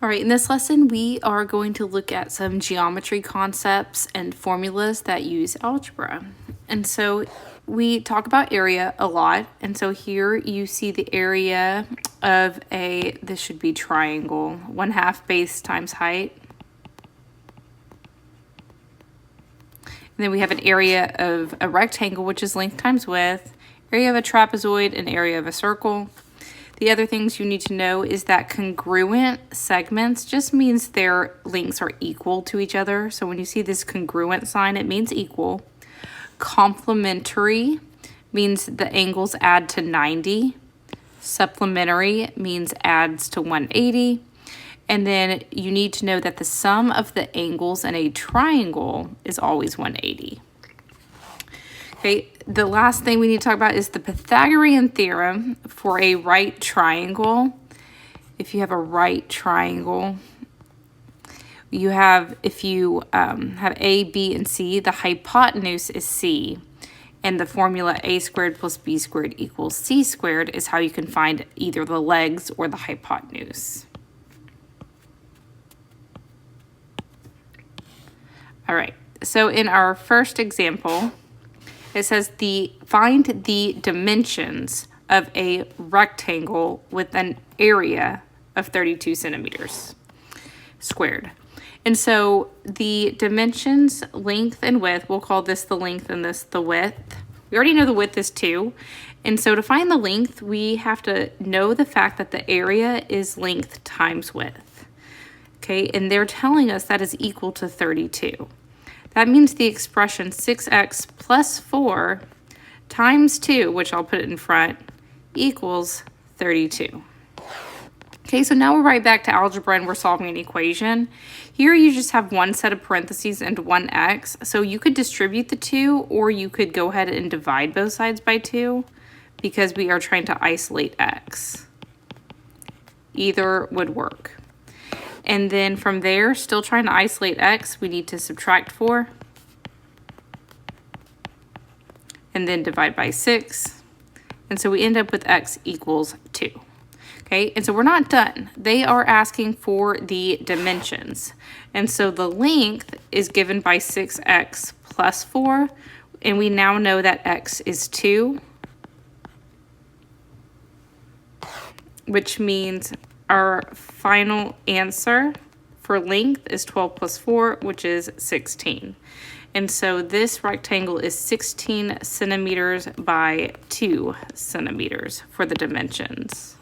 All right, in this lesson, we are going to look at some geometry concepts and formulas that use algebra. And so we talk about area a lot. And so here you see the area of this should be triangle, 1/2 base times height. And then we have an area of a rectangle, which is length times width, area of a trapezoid, and area of a circle. The other things you need to know is that congruent segments just means their lengths are equal to each other. So when you see this congruent sign, it means equal. Complementary means the angles add to 90. Supplementary means adds to 180. And then you need to know that the sum of the angles in a triangle is always 180. Okay, the last thing we need to talk about is the Pythagorean theorem for a right triangle. If you have a right triangle, you have, if you have A, B, and C, the hypotenuse is C. And the formula A squared plus B squared equals C squared is how you can find either the legs or the hypotenuse. All right, so in our first example, it says find the dimensions of a rectangle with an area of 32 centimeters squared. And so the dimensions, length and width, we'll call this the length and this the width. We already know the width is 2. And so to find the length, we have to know the fact that the area is length times width. Okay, and they're telling us that is equal to 32. That means the expression 6x plus 4 times 2, which I'll put it in front, equals 32. Okay, so now we're right back to algebra and we're solving an equation. Here you just have one set of parentheses and one x. So you could distribute the 2, or you could go ahead and divide both sides by 2 because we are trying to isolate x. Either would work. And then from there, still trying to isolate x, we need to subtract 4. And then divide by 6. And so we end up with x equals 2. Okay, and so we're not done. They are asking for the dimensions. And so the length is given by 6x plus 4. And we now know that x is 2. Which means our final answer for length is 12 plus 4, which is 16. And so this rectangle is 16 centimeters by 2 centimeters for the dimensions.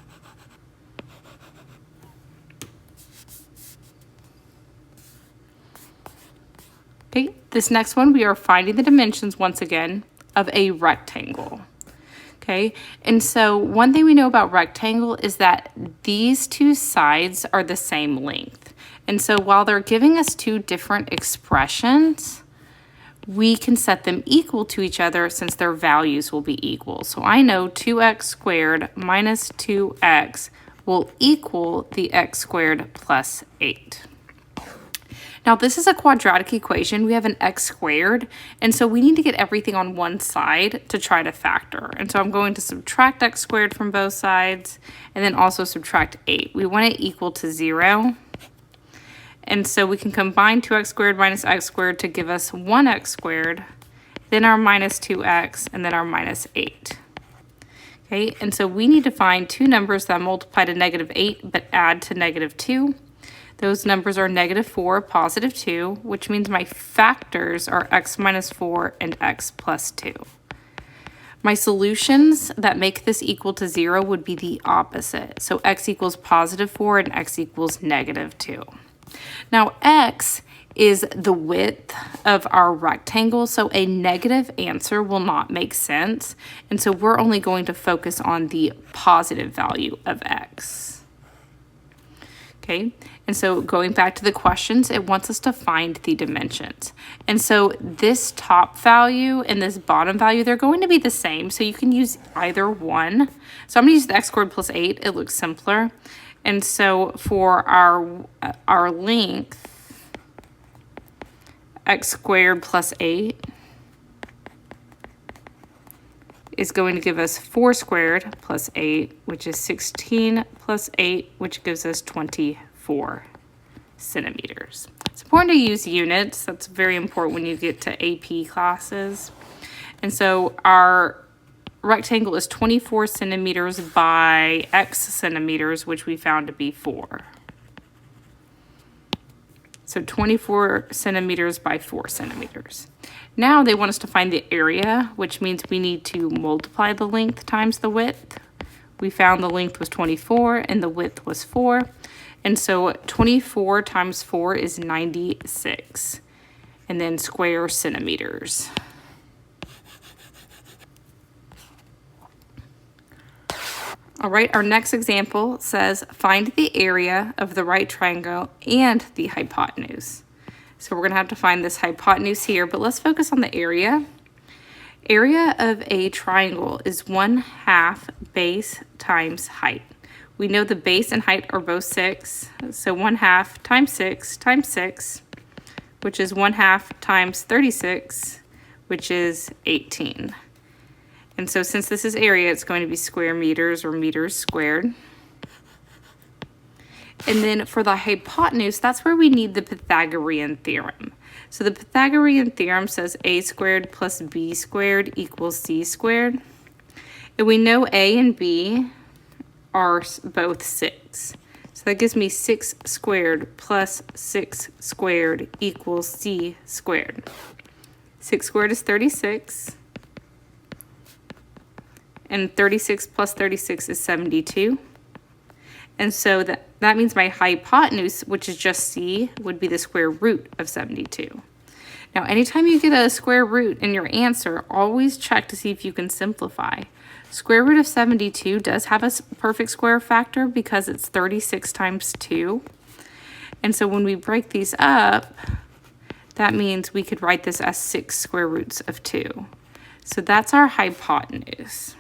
Okay, this next one, we are finding the dimensions once again of a rectangle. Okay, and so one thing we know about rectangle is that these two sides are the same length. And so while they're giving us two different expressions, we can set them equal to each other since their values will be equal. So I know 2x squared minus 2x will equal the x squared plus 8. Now this is a quadratic equation. We have an x squared, and so we need to get everything on one side to try to factor. And so I'm going to subtract x squared from both sides, and then also subtract 8. We want it equal to 0. And so we can combine 2x squared minus x squared to give us 1x squared, then our minus 2x, and then our minus 8. Okay, and so we need to find two numbers that multiply to negative 8 but add to negative 2. Those numbers are negative 4, positive 2, which means my factors are x minus 4 and x plus 2. My solutions that make this equal to 0 would be the opposite. So x equals positive 4 and x equals negative 2. Now x is the width of our rectangle, so a negative answer will not make sense. And so we're only going to focus on the positive value of x. Okay, and so going back to the questions, it wants us to find the dimensions. And so this top value and this bottom value, they're going to be the same. So you can use either one. So I'm gonna use the x squared plus 8. It looks simpler. And so for our length, x squared plus 8 is going to give us 4 squared plus 8, which is 16 plus 8, which gives us 24. 24 centimeters. It's important to use units. That's very important when you get to AP classes. And so our rectangle is 24 centimeters by X centimeters, which we found to be 4. So 24 centimeters by 4 centimeters. Now they want us to find the area, which means we need to multiply the length times the width. We found the length was 24 and the width was 4. And so 24 times 4 is 96. And then square centimeters. All right, our next example says find the area of the right triangle and the hypotenuse. So we're going to have to find this hypotenuse here, but let's focus on the area. Area of a triangle is 1/2 base times height. We know the base and height are both 6, so 1/2 times 6 times 6, which is 1/2 times 36, which is 18. And so since this is area, it's going to be square meters or meters squared. And then for the hypotenuse, that's where we need the Pythagorean theorem. So the Pythagorean theorem says a squared plus b squared equals c squared. And we know a and b are both 6. So that gives me 6 squared plus 6 squared equals c squared. 6 squared is 36. And 36 plus 36 is 72. And so that means my hypotenuse, which is just c, would be the square root of 72. Now, anytime you get a square root in your answer, always check to see if you can simplify. Square root of 72 does have a perfect square factor because it's 36 times 2. And so when we break these up, that means we could write this as 6 square roots of 2. So that's our hypotenuse.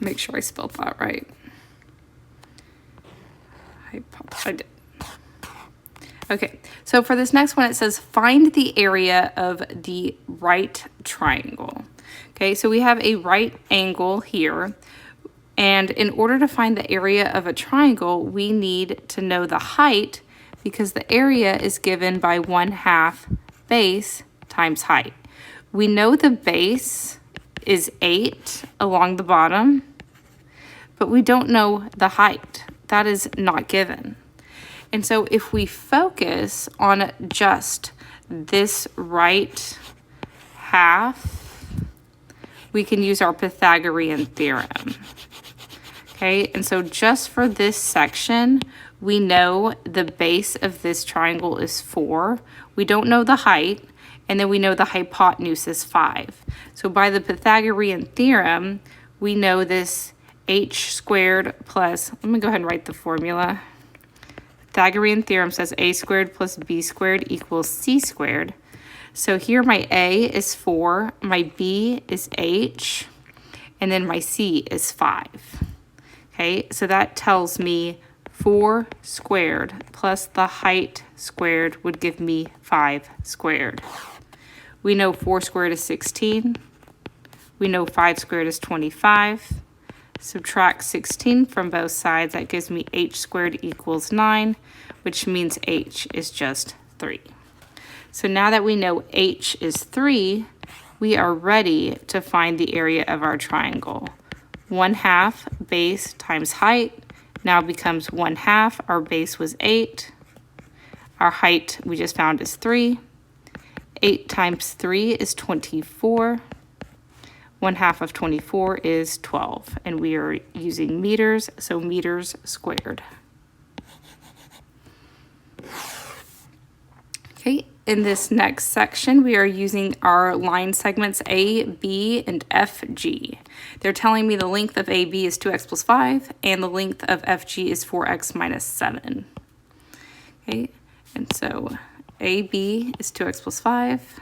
Make sure I spelled that right. I did. Okay, so for this next one, it says find the area of the right triangle. Okay, so we have a right angle here. And in order to find the area of a triangle, we need to know the height because the area is given by 1/2 base times height. We know the base is 8 along the bottom, but we don't know the height. That is not given. And so if we focus on just this right half, we can use our Pythagorean theorem. Okay, and so just for this section, we know the base of this triangle is 4. We don't know the height, and then we know the hypotenuse is 5. So by the Pythagorean theorem, we know this h squared plus, let me go ahead and write the formula. Pythagorean theorem says a squared plus b squared equals c squared. So here my a is 4, my b is h, and then my c is 5. Okay, so that tells me 4 squared plus the height squared would give me 5 squared. We know 4 squared is 16. We know 5 squared is 25. Subtract 16 from both sides. That gives me h squared equals 9, which means h is just 3. So now that we know h is 3, we are ready to find the area of our triangle. 1/2 base times height now becomes 1/2. Our base was 8. Our height we just found is 3. 8 times 3 is 24. 1/2 of 24 is 12. And we are using meters, so meters squared. Okay, in this next section, we are using our line segments A, B, and FG. They're telling me the length of AB is 2x plus 5, and the length of FG is 4x minus 7. Okay, and so AB is 2x plus 5,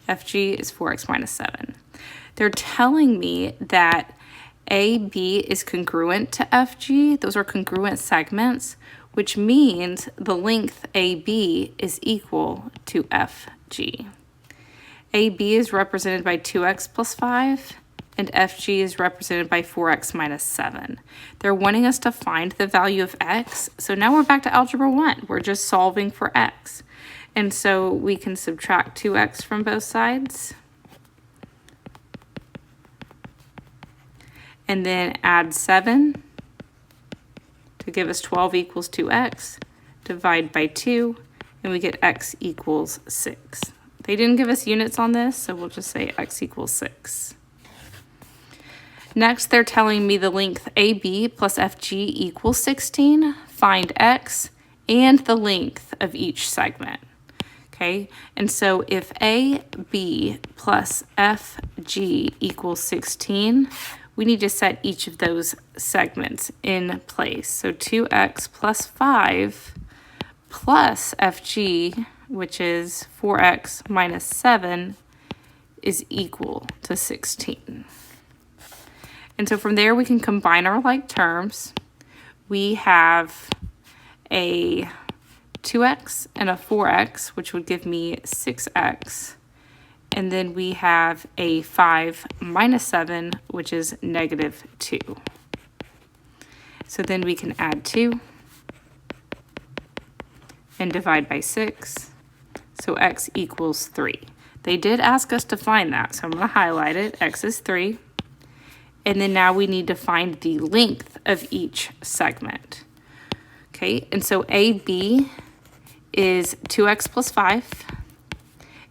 FG is 4x minus 7. They're telling me that AB is congruent to FG. Those are congruent segments, which means the length AB is equal to FG. AB is represented by 2x plus 5, and FG is represented by 4x minus 7. They're wanting us to find the value of x, so now we're back to Algebra 1. We're just solving for x. And so we can subtract 2x from both sides, and then add 7 to give us 12 equals 2x, divide by 2, and we get x equals 6. They didn't give us units on this, so we'll just say x equals 6. Next, they're telling me the length AB plus FG equals 16. Find x and the length of each segment. Okay, and so if AB plus FG equals 16, we need to set each of those segments in place. So 2x plus 5 plus FG, which is 4x minus 7, is equal to 16. And so from there, we can combine our like terms. We have a 2x and a 4x, which would give me 6x. And then we have a 5 minus 7, which is negative 2. So then we can add 2 and divide by 6. So x equals 3. They did ask us to find that, so I'm going to highlight it. X is 3. And then now we need to find the length of each segment. Okay, and so AB is 2x plus 5.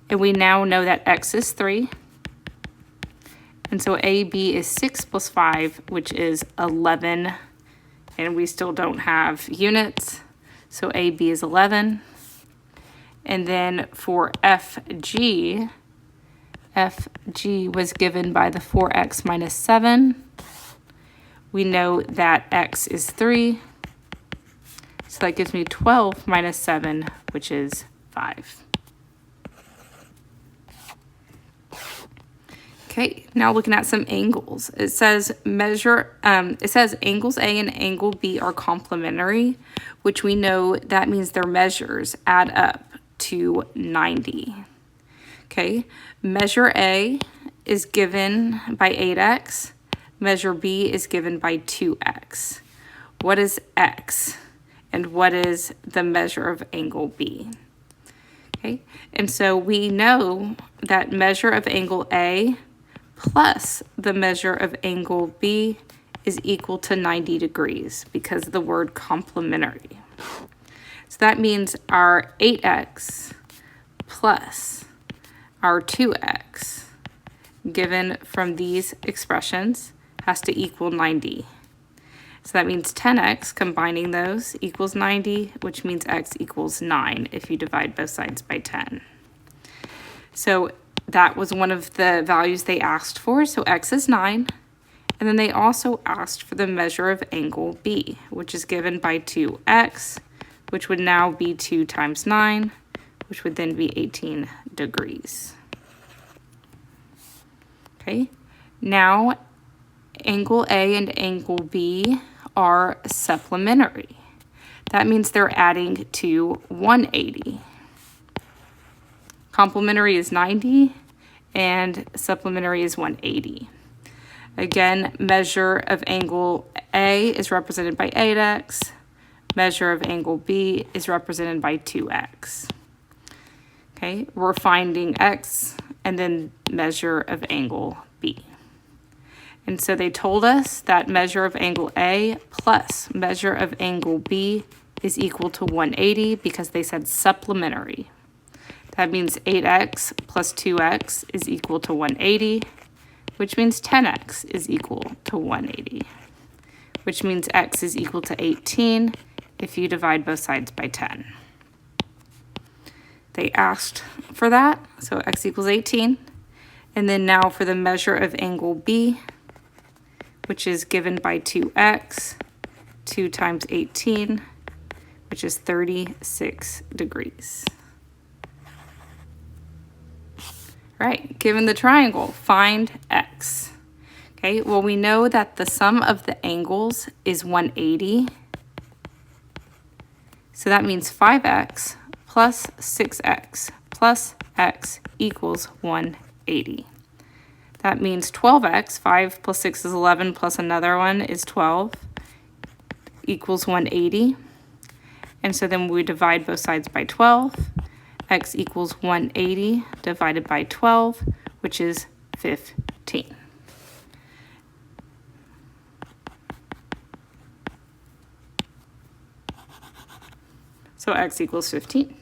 And we now know that x is 3. And so AB is 6 plus 5, which is 11. And we still don't have units. So AB is 11. And then for FG, FG was given by the 4x minus 7. We know that x is 3. So that gives me 12 minus 7, which is 5. Okay, now looking at some angles. It says angles A and angle B are complementary, which we know that means their measures add up to 90. Okay, measure A is given by 8x, measure B is given by 2x. What is x? And what is the measure of angle B? Okay, and so we know that measure of angle A plus the measure of angle B is equal to 90 degrees because of the word complementary. So that means our 8x plus our 2x given from these expressions has to equal 90. So that means 10x, combining those, equals 90, which means x equals 9 if you divide both sides by 10. So that was one of the values they asked for, so x is 9. And then they also asked for the measure of angle B, which is given by 2x, which would now be 2 times 9, which would then be 18 degrees. Okay, now angle A and angle B are supplementary. That means they're adding to 180. Complementary is 90 and supplementary is 180. Again, measure of angle A is represented by 8x. Measure of angle B is represented by 2x. Okay, we're finding x and then measure of angle B. And so they told us that measure of angle A plus measure of angle B is equal to 180 because they said supplementary. That means 8x plus 2x is equal to 180, which means 10x is equal to 180, which means x is equal to 18 if you divide both sides by 10. They asked for that, so x equals 18. And then now for the measure of angle B, which is given by 2x, 2 times 18, which is 36 degrees. Right, given the triangle, find x. Okay, well, we know that the sum of the angles is 180. So that means 5x plus 6x plus x equals 180. That means 12x, 5 plus 6 is 11, plus another one is 12, equals 180. And so then we divide both sides by 12. X equals 180 divided by 12, which is 15. So x equals 15.